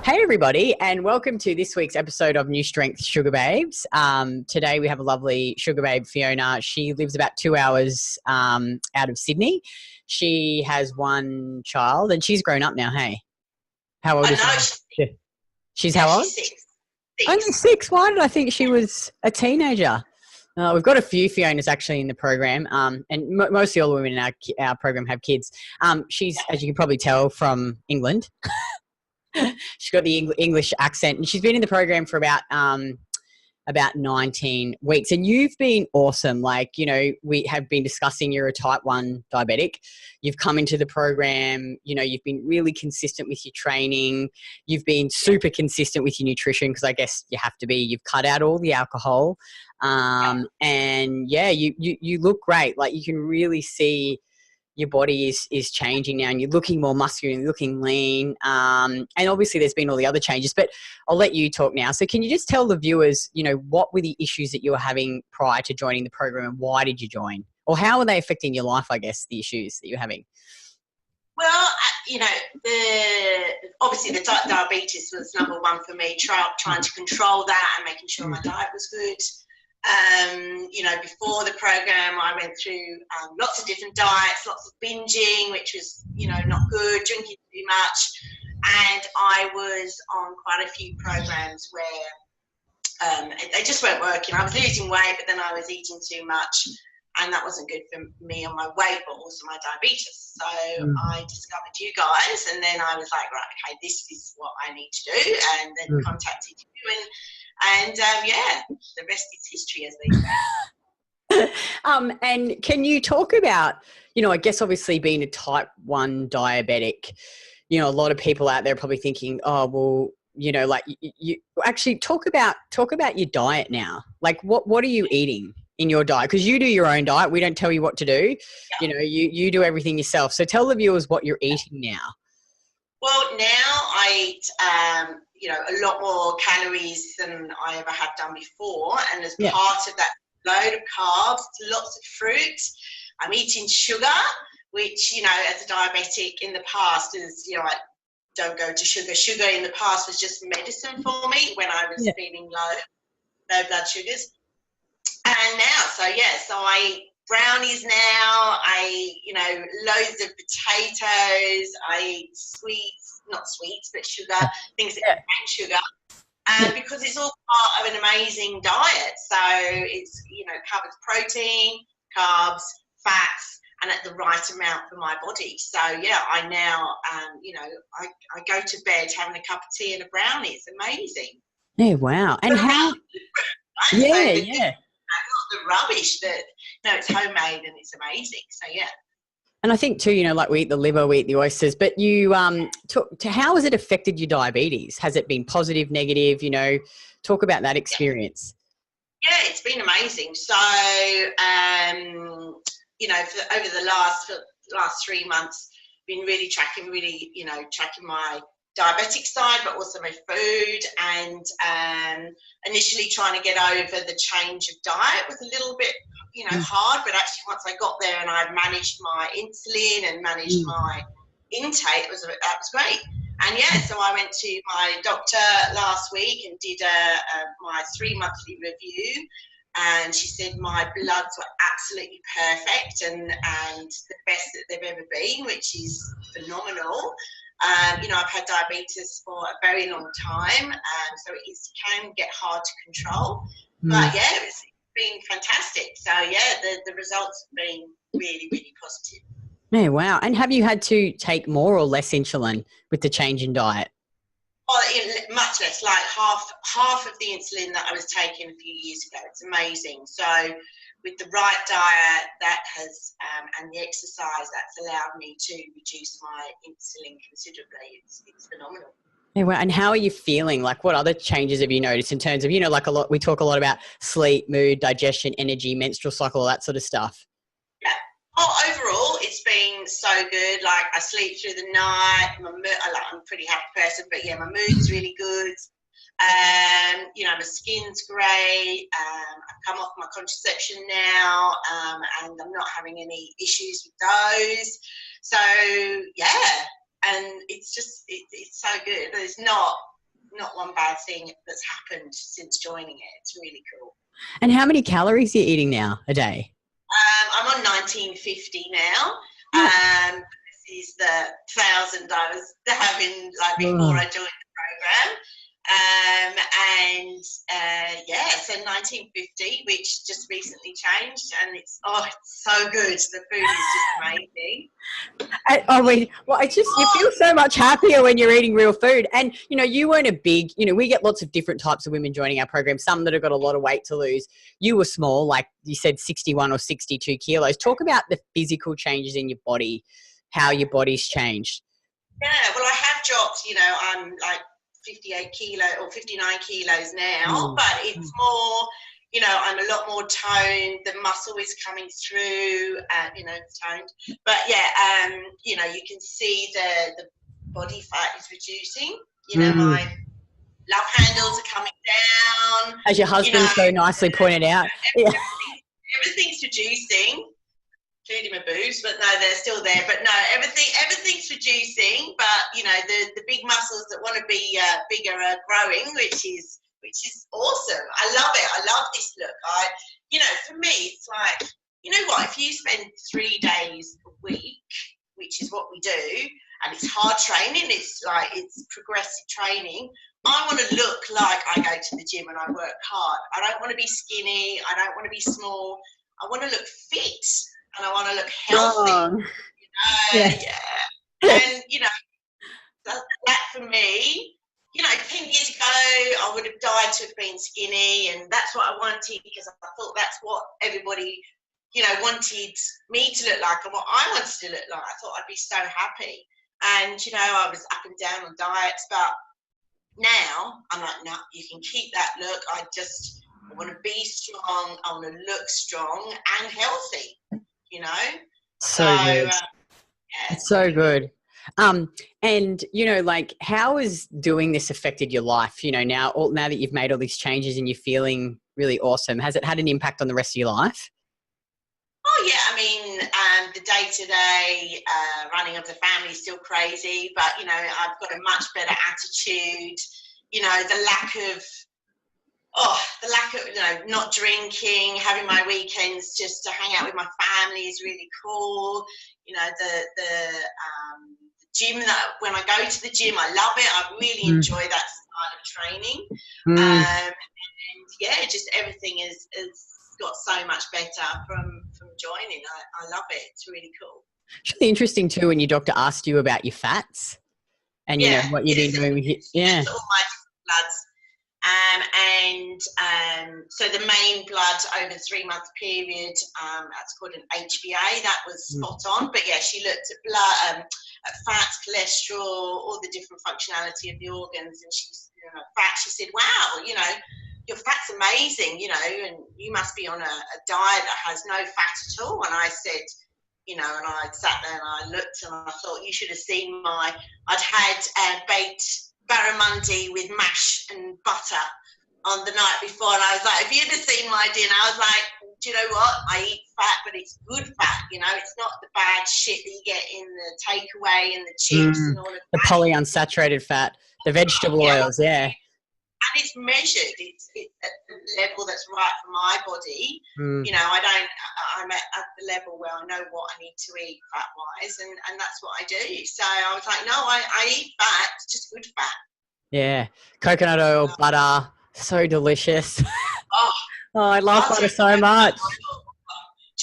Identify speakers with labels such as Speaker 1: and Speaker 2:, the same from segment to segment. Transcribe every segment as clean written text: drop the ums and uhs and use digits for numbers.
Speaker 1: Hey everybody, and welcome to this week's episode of NuStrength Sugar Babes. Today we have a lovely sugar babe, Fiona. She lives about 2 hours out of Sydney. She has one child and she's grown up now, hey? How old is she? She's how old?
Speaker 2: She's six.
Speaker 1: Only 6. Why did I think she was a teenager? We've got a few Fionas actually in the program, and mostly all the women in our program have kids. She's, as you can probably tell, from England. She's got the English accent, and she's been in the program for about 19 weeks. And you've been awesome. Like, you know, we have been discussing you're a type 1 diabetic. You've come into the program, you know, you've been really consistent with your training. You've been super consistent with your nutrition, because I guess you have to be. You've cut out all the alcohol. And yeah, you look great. Like, you can really see your body is changing now, and you're looking more muscular and looking lean. And obviously there's been all the other changes, but I'll let you talk now. So can you just tell the viewers, you know, what were the issues that you were having prior to joining the program, and why did you join? Or how are they affecting your life, I guess, the issues that you're having?
Speaker 2: Well, you know, obviously the diabetes was number one for me, trying to control that and making sure my diet was good. You know, before the program, I went through lots of different diets, lots of binging, which was, you know, not good, drinking too much. And I was on quite a few programs where they just weren't working. I was losing weight, but then I was eating too much, and that wasn't good for me on my weight, but also my diabetes. So I discovered you guys, and then I was like, right, okay, this is what I need to do, and then contacted you, and yeah, the rest is history, as they say.
Speaker 1: And can you talk about, you know, I guess obviously being a type 1 diabetic, you know, a lot of people out there are probably thinking, oh, well, you know, like you actually talk about your diet now. Like, what are you eating in your diet? Because you do your own diet. We don't tell you what to do. Yeah. You know, you do everything yourself. So tell the viewers what you're eating now.
Speaker 2: Well, now I eat, you know, a lot more calories than I ever have done before. And as part of that, load of carbs, lots of fruit. I'm eating sugar, which, you know, as a diabetic in the past is, you know, I don't go to sugar. Sugar in the past was just medicine for me when I was feeling low blood sugars. And now, so I eat brownies now. I eat, you know, loads of potatoes. I eat sweets, not sweets, but sugar, things that contain sugar. And because it's all part of an amazing diet. So it's, you know, covers protein, carbs, fats, and at the right amount for my body. So yeah, I now, you know, I go to bed having a cup of tea and a brownie. It's amazing.
Speaker 1: Yeah, wow. And how? Yeah.
Speaker 2: Not the rubbish that, no, it's homemade and it's amazing. So yeah.
Speaker 1: And I think too, you know, like we eat the liver, we eat the oysters, but you, how has it affected your diabetes? Has it been positive, negative? You know, talk about that experience.
Speaker 2: Yeah, it's been amazing. So, you know, over the last 3 months, been really tracking my diabetic side, but also my food, and initially trying to get over the change of diet was a little bit, you know, hard, but actually once I got there and I managed my insulin and managed my intake, that was great. And yeah, so I went to my doctor last week and did my 3 monthly review, and she said my bloods were absolutely perfect and the best that they've ever been, which is phenomenal. You know, I've had diabetes for a very long time, so it can get hard to control. But yeah, it's been fantastic. So yeah, the results have been really, really positive.
Speaker 1: Yeah, wow. And have you had to take more or less insulin with the change in diet?
Speaker 2: Oh, much less, like half of the insulin that I was taking a few years ago. It's amazing. So with the right diet, that has, and the exercise, that's allowed me to reduce my insulin considerably. It's phenomenal.
Speaker 1: Yeah, well, and how are you feeling? Like, what other changes have you noticed in terms of, you know, like we talk a lot about sleep, mood, digestion, energy, menstrual cycle, all that sort of stuff.
Speaker 2: Yeah. Oh, overall, it's been so good. Like, I sleep through the night. I'm a pretty happy person, but yeah, my mood's really good. You know, my skin's great. I've come off my contraception now, and I'm not having any issues with those. So yeah, and it's just it's so good. There's not not one bad thing that's happened since joining it. It's really cool.
Speaker 1: And how many calories are you eating now a day?
Speaker 2: I'm on 1950 now. This is the 1,000 I was having like before I joined the program. So 1950, which just recently changed, and it's so good. The food is just amazing.
Speaker 1: You feel so much happier when you're eating real food. And, you know, you weren't a big, you know, we get lots of different types of women joining our program, some that have got a lot of weight to lose. You were small, like you said, 61 or 62 kilos. Talk about the physical changes in your body, how your body's changed.
Speaker 2: Yeah, well, I have dropped, you know, I'm like 58 kilo or 59 kilos now, but it's more, you know, I'm a lot more toned, the muscle is coming through, you know, toned. But yeah, you know, you can see the body fat is reducing, you know, my love handles are coming down.
Speaker 1: As your husband so nicely pointed out.
Speaker 2: Everything's reducing, including my boobs, but no, they're still there. But no, everything's reducing, but you know, the big muscles that want to be bigger are growing, which is awesome. I love it. I love this look. You know, for me, it's like, you know what, if you spend 3 days a week, which is what we do, and it's hard training, it's progressive training, I want to look like I go to the gym and I work hard. I don't want to be skinny. I don't want to be small. I want to look fit. And I want to look healthy, you know, and, you know, that for me, you know, 10 years ago, I would have died to have been skinny, and that's what I wanted, because I thought that's what everybody, you know, wanted me to look like and what I wanted to look like. I thought I'd be so happy. And, you know, I was up and down on diets, but now I'm like, no, you can keep that look. I want to be strong. I want to look strong and healthy. You know,
Speaker 1: so good. It's so good. And you know, like, how has doing this affected your life? You know, now that you've made all these changes and you're feeling really awesome, has it had an impact on the rest of your life?
Speaker 2: Oh yeah, I mean, the day-to-day running of the family is still crazy, but you know, I've got a much better attitude. You know, the lack of, you know, not drinking, having my weekends just to hang out with my family is really cool. You know, the gym, that when I go to the gym, I love it. I really enjoy that style of training. And yeah, just everything is got so much better from joining. I love it. It's really cool.
Speaker 1: It's really interesting too when your doctor asked you about your fats and you know what you've been doing with
Speaker 2: all my bloods. So the main blood over the 3-month period, that's called an HbA, that was spot on. But yeah, she looked at blood, at fats, cholesterol, all the different functionality of the organs, and she said, wow, you know, your fat's amazing, you know, and you must be on a diet that has no fat at all. And I said, you know, and I sat there and I looked and I thought, you should have seen I'd had baked barramundi with mash and butter on the night before, and I was like, if you'd have seen my dinner, I was like, do you know what, I eat fat, but it's good fat, you know, it's not the bad shit that you get in the takeaway and the chips and all of
Speaker 1: the
Speaker 2: that.
Speaker 1: polyunsaturated fat, the vegetable oils, and
Speaker 2: it's measured, it's at the level that's right for my body. You know, I'm at the level where I know what I need to eat fat wise, and that's what I do. So I was like, no, I eat fat, it's just good fat.
Speaker 1: Yeah, coconut oil, butter, so delicious. I love butter so much.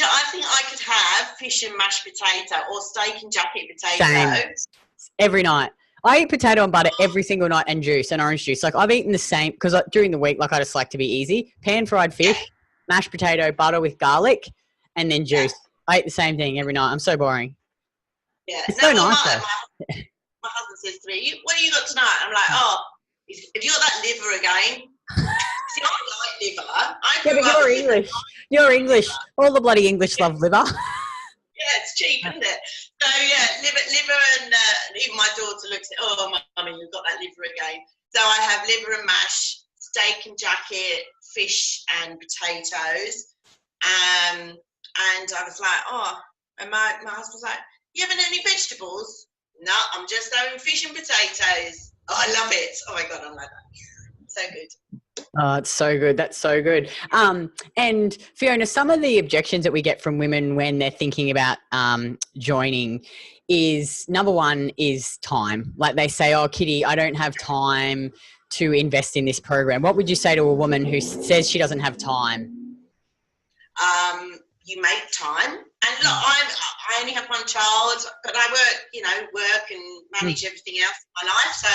Speaker 2: I think I could have fish and mashed potato or steak and jacket potato.
Speaker 1: Same. Every night. I eat potato and butter every single night, and juice and orange juice. Like, I've eaten the same, because during the week, like, I just like to be easy. Pan-fried fish, mashed potato, butter with garlic, and then juice. I eat the same thing every night. I'm so boring.
Speaker 2: Yeah.
Speaker 1: It's so nice.
Speaker 2: My husband says to me, what have you got tonight? I'm like, have you got that liver again? See, I like liver.
Speaker 1: But you're English. You're English. All the bloody English love liver.
Speaker 2: Yeah, it's cheap, isn't it? So yeah, liver, and even my daughter looks at, oh, mummy, you've got that liver again. So I have liver and mash, steak and jacket, fish and potatoes. And I was like, and my husband's like, you having any vegetables? No, I'm just having fish and potatoes. Oh, I love it. Oh my God, I love that. So good.
Speaker 1: Oh, it's so good. That's so good. And Fiona, some of the objections that we get from women when they're thinking about joining is, number one is time. Like they say, oh, Kitty, I don't have time to invest in this program. What would you say to a woman who says she doesn't have time?
Speaker 2: You make time. And look, I only have one child, but I work and manage everything else in my life. So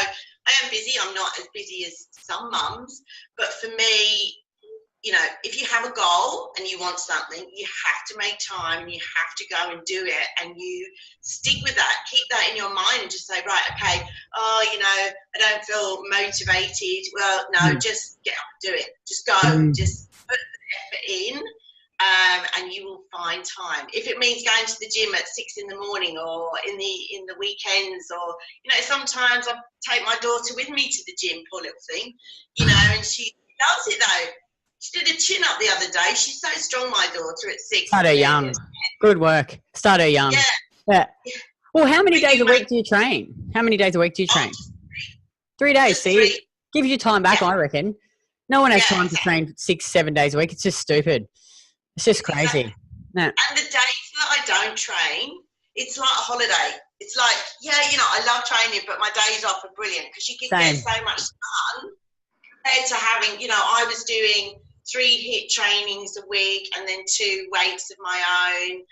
Speaker 2: I am busy. I'm not as busy as some mums. But for me, if you have a goal and you want something, you have to make time and you have to go and do it. And you stick with that. Keep that in your mind and just say, right, okay, I don't feel motivated. Well, no, just get up and do it. Just go. Just put the effort in. And you will find time. If it means going to the gym at 6 a.m. or in the weekends, or sometimes I take my daughter with me to the gym, poor little thing, and she loves it though. She did a chin up the other day. She's so strong, my daughter, at 6.
Speaker 1: Start her young. Good work. Start her young. Yeah. Well, how many days a week do you train? How many days a week do you train? 3 days. See, gives you time back, I reckon. No one has time to train 6-7 days a week. It's just stupid. It's just crazy. No. And
Speaker 2: the days that I don't train, it's like a holiday. It's like, I love training, but my days off are brilliant because you can get so much done compared to having, I was doing 3 HIIT trainings a week and then 2 weights of my own,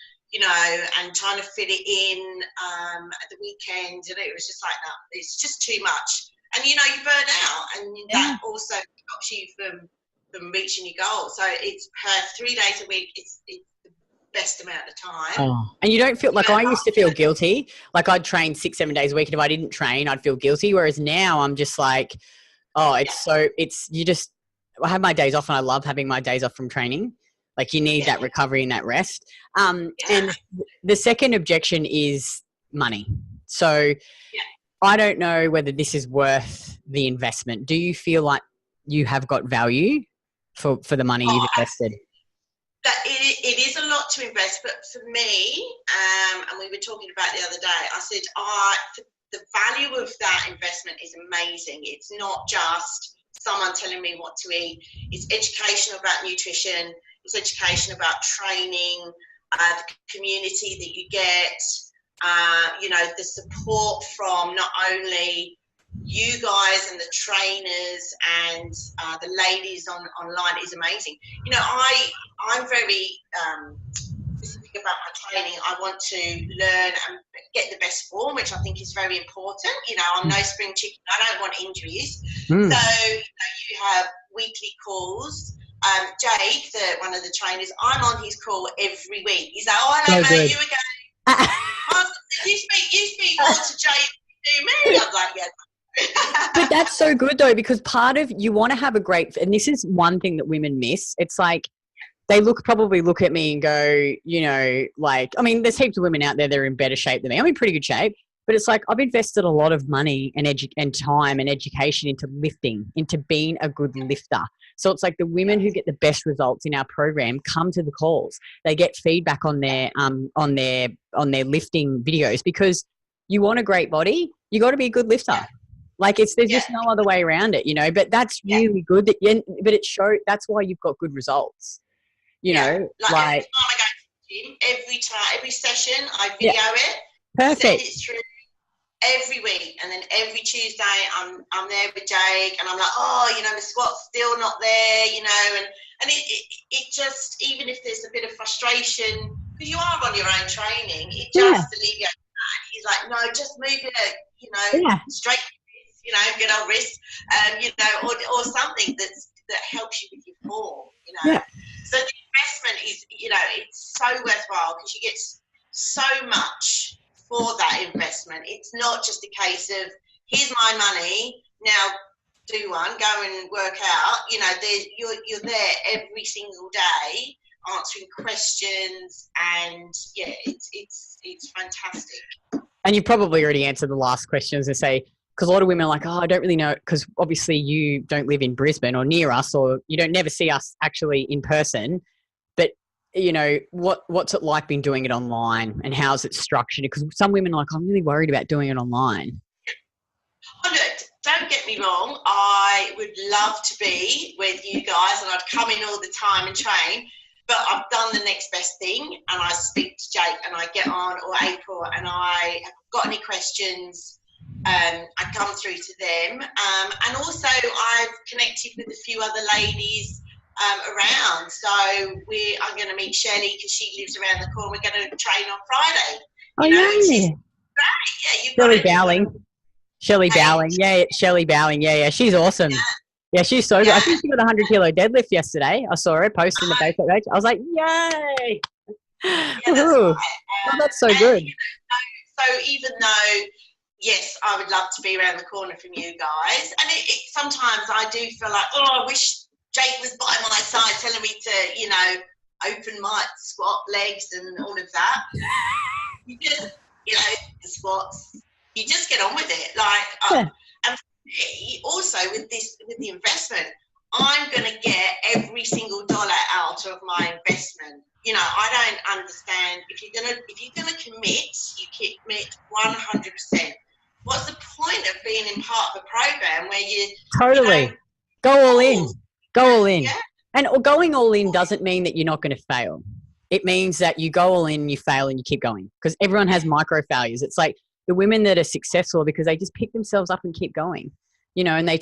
Speaker 2: and trying to fit it in at the weekend. And it was just like, no, it's just too much. And, you burn out, and that also stops you from reaching your goal. So it's per 3 days a week. It's the best amount of time.
Speaker 1: Oh. And you don't feel like, I used to feel guilty. Like I'd train 6-7 days a week, and if I didn't train, I'd feel guilty. Whereas now I'm just like, I have my days off, and I love having my days off from training. Like you need that recovery and that rest. And the second objection is money. So I don't know whether this is worth the investment. Do you feel like you have got value for the money you've invested?
Speaker 2: That it is a lot to invest, but for me, and we were talking about the other day, I said, the value of that investment is amazing. It's not just someone telling me what to eat. It's education about nutrition. It's education about training, the community that you get, the support from not only you guys and the trainers and the ladies online is amazing. I'm very specific about my training. I want to learn and get the best form, which I think is very important. I'm no spring chicken. I don't want injuries. So you have weekly calls. Jake, one of the trainers, I'm on his call every week. He's like, oh, hello, mate, you again. You speak more to Jake than me. I'm like, yeah.
Speaker 1: But that's so good though, because part of you want to have a great, and this is one thing that women miss. It's like they probably look at me and go, there's heaps of women out there that are in better shape than me. I'm in pretty good shape, but it's like I've invested a lot of money and time and education into lifting, into being a good lifter. So it's like the women who get the best results in our program come to the calls. They get feedback on their lifting videos, because you want a great body, you got to be a good lifter. Like there's just no other way around it, but that's really good. But it shows, that's why you've got good results,
Speaker 2: Like every time I go to the gym, every session, I video it.
Speaker 1: Perfect.
Speaker 2: Send it through every week, and then every Tuesday I'm there with Jake, and I'm like, the squat's still not there, and it just, even if there's a bit of frustration, because you are on your own training, it just alleviates that. He's like, no, just move it, straight. Good old wrist, or something that helps you with your form, So the investment is, it's so worthwhile because you get so much for that investment. It's not just a case of, here's my money, now do one, go and work out. You're there every single day answering questions, and it's fantastic.
Speaker 1: And you've probably already answered the last questions and say, because a lot of women are like, I don't really know, because obviously you don't live in Brisbane or near us, or you don't never see us actually in person. But, what's it like been doing it online, and how's it structured? Because some women are like, I'm really worried about doing it online.
Speaker 2: Oh, look, don't get me wrong, I would love to be with you guys and I'd come in all the time and train, but I've done the next best thing and I speak to Jake and I get on, or April, and I have got any questions, I come through to them. And also I've connected with a few other ladies around. So I'm going to meet Shelley because she lives around the corner. We're going to train on Friday.
Speaker 1: Oh, yeah.
Speaker 2: Great. Yeah,
Speaker 1: Shelley Bowling. Shelley Bowling. Yeah, Shelley Bowling. Yeah. She's awesome. Yeah, she's so good. I think she got a 100-kilo deadlift yesterday. I saw her post in the Facebook page. I was like, yay.
Speaker 2: Yeah, that's right.
Speaker 1: Oh, that's so good.
Speaker 2: You know, so even though, yes, I would love to be around the corner from you guys, and sometimes I do feel like, oh, I wish Jake was by my side telling me to, you know, open my squat legs and all of that. You just, you know, the squats, you just get on with it. Like, and for me, also with the investment, I'm going to get every single dollar out of my investment. You know, I don't understand, if you're gonna commit, you commit 100%. What's the point of being in part of a program where you
Speaker 1: go all in?
Speaker 2: Yeah.
Speaker 1: And going all in doesn't mean that you're not going to fail. It means that you go all in, you fail, and you keep going, because everyone has micro failures. It's like the women that are successful because they just pick themselves up and keep going, you know, and they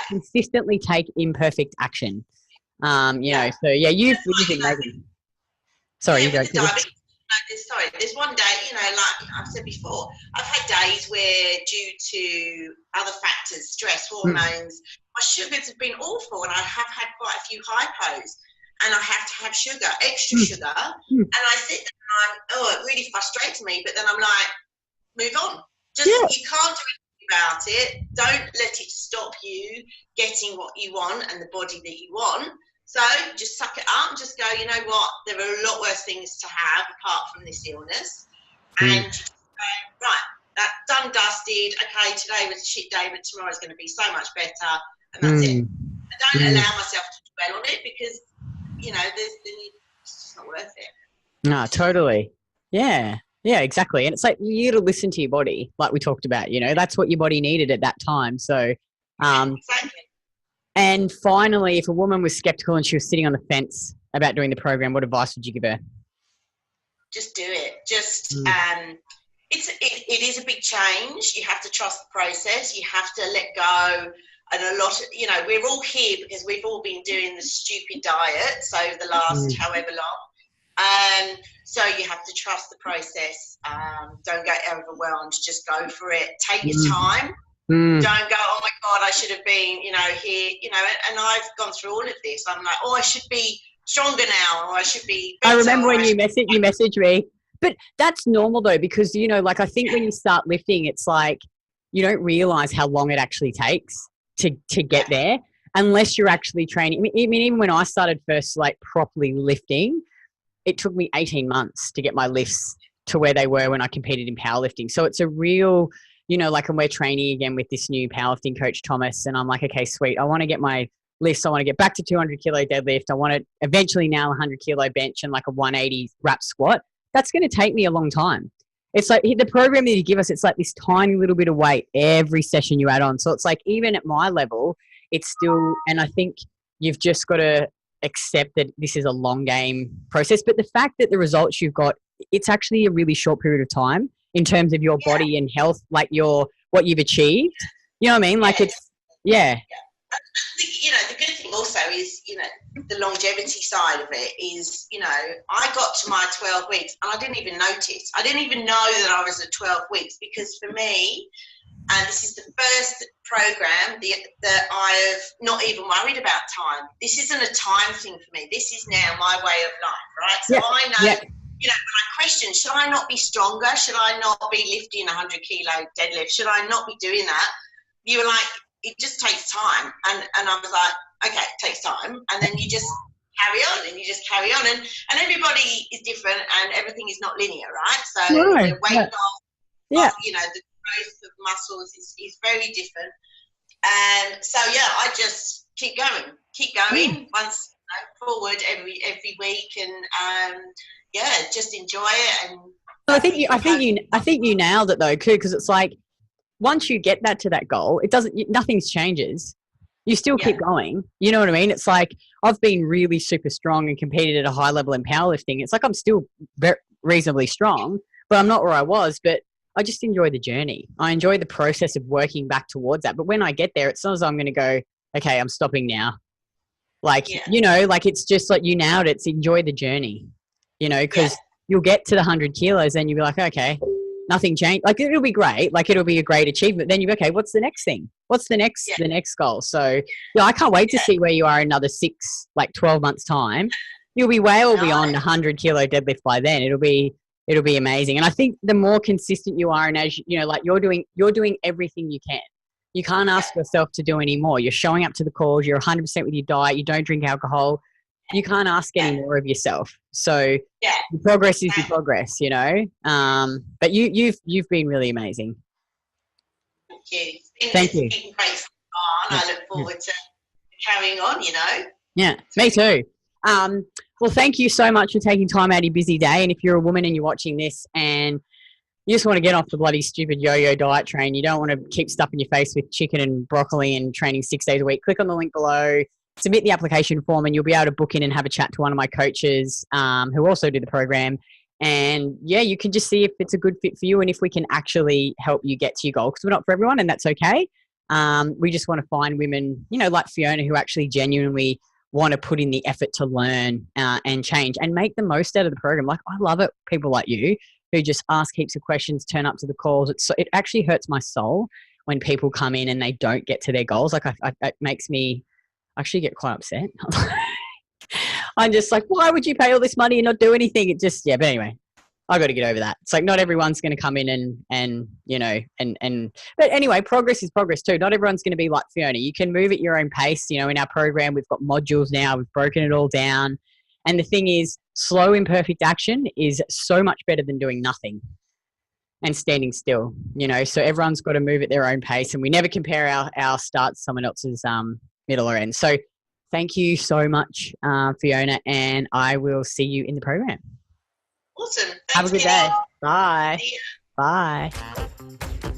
Speaker 1: consistently take imperfect action. You know, so yeah, you've been amazing. Sorry, you go.
Speaker 2: There's one day, you know, like I've said before, I've had days where due to other factors, stress, hormones, my sugars have been awful, and I have had quite a few hypos, and I have to have sugar, extra sugar, and I sit there and it really frustrates me, but then I'm like, move on. You can't do anything about it. Don't let it stop you getting what you want and the body that you want. So just suck it up and just go, you know what, there are a lot worse things to have apart from this illness. And just go, right, that done, dusted. Okay, today was a shit day, but tomorrow's going to be so much better. And that's it. I don't allow myself to dwell on it because, you know, it's just not worth it.
Speaker 1: No, totally. Yeah. Yeah, exactly. And it's like you got to listen to your body, like we talked about, you know, that's what your body needed at that time. So,
Speaker 2: exactly.
Speaker 1: And finally, if a woman was skeptical and she was sitting on the fence about doing the program, what advice would you give her?
Speaker 2: Just do it. Just, it is a big change. You have to trust the process. You have to let go. And a lot of, you know, we're all here because we've all been doing the stupid diets over the last however long. So you have to trust the process. Don't get overwhelmed. Just go for it. Take your time. Don't go, oh my God, I should have been, you know, here, you know, and I've gone through all of this. I'm like, oh, I should be stronger now, or I should be better.
Speaker 1: I remember when you messaged me. But that's normal though, because, you know, like I think when you start lifting, it's like you don't realize how long it actually takes to get there unless you're actually training. I mean, even when I started first, like properly lifting, it took me 18 months to get my lifts to where they were when I competed in powerlifting. So it's a real, you know, like, and we're training again with this new powerlifting coach, Thomas, and I'm like, okay, sweet. I want to get my lifts. I want to get back to 200 kilo deadlift. I want to eventually now 100 kilo bench and like a 180 rep squat. That's going to take me a long time. It's like the program that you give us, it's like this tiny little bit of weight every session you add on. So it's like, even at my level, it's still, and I think you've just got to accept that this is a long game process. But the fact that the results you've got, it's actually a really short period of time in terms of your body and health, like what you've achieved. You know what I mean? Like it's,
Speaker 2: You know, the good thing also is, you know, the longevity side of it is, you know, I got to my 12 weeks and I didn't even notice. I didn't even know that I was at 12 weeks because for me, and this is the first program that I've not even worried about time. This isn't a time thing for me. This is now my way of life, right? So I know, you know, when I question, should I not be stronger? Should I not be lifting 100 kilo deadlift? Should I not be doing that? You were like, it just takes time. And I was like, okay, it takes time. And then you just carry on and you just carry on. And everybody is different and everything is not linear, right? So the weight loss, you know, the growth of muscles is very different. And so, I just keep going once forward every week and, just enjoy it. And
Speaker 1: I think you nailed it though, too, because it's like, once you get that to that goal, nothing changes. You still keep going. You know what I mean? It's like I've been really super strong and competed at a high level in powerlifting. It's like I'm still reasonably strong, but I'm not where I was. But I just enjoy the journey. I enjoy the process of working back towards that. But when I get there, it's not as I'm going to go, okay, I'm stopping now. Like, you know, like it's just like you nailed it. It's enjoy the journey, you know, because you'll get to the 100 kilos and you'll be like, okay, nothing changed. Like it'll be great. Like it'll be a great achievement. Then you're okay. What's the next thing? What's the next goal? So yeah, I can't wait to see where you are in another 12 months time. You'll be well beyond 100 kilo deadlift by then. It'll be amazing. And I think the more consistent you are, and as you know, like you're doing everything you can. You can't ask yourself to do any more. You're showing up to the calls. You're 100% with your diet. You don't drink alcohol. You can't ask any more of yourself. So your progress is your progress, you know. But you've been really amazing.
Speaker 2: Thank you.
Speaker 1: Thank you.
Speaker 2: It's been great fun. I look forward to carrying on, you know.
Speaker 1: Yeah, me too. Well, thank you so much for taking time out of your busy day. And if you're a woman and you're watching this and you just want to get off the bloody stupid yo-yo diet train, you don't want to keep stuffing your face with chicken and broccoli and training 6 days a week, click on the link below, submit the application form, and you'll be able to book in and have a chat to one of my coaches who also do the program. And yeah, you can just see if it's a good fit for you and if we can actually help you get to your goal, because we're not for everyone and that's okay. We just want to find women, you know, like Fiona, who actually genuinely want to put in the effort to learn and change and make the most out of the program. Like I love it, people like you who just ask heaps of questions, turn up to the calls. It actually hurts my soul when people come in and they don't get to their goals. Like it makes me actually get quite upset. I'm just like, why would you pay all this money and not do anything? It just, but anyway, I got to get over that. It's like not everyone's going to come in and you know, but anyway, progress is progress too. Not everyone's going to be like Fiona. You can move at your own pace. You know, in our program, we've got modules now. We've broken it all down. And the thing is, slow imperfect action is so much better than doing nothing and standing still, you know. So everyone's got to move at their own pace, and we never compare our start to someone else's middle or end. So thank you so much, Fiona, and I will see you in the program.
Speaker 2: Awesome. Thanks,
Speaker 1: have a good day. Bye.
Speaker 2: See ya.
Speaker 1: Bye.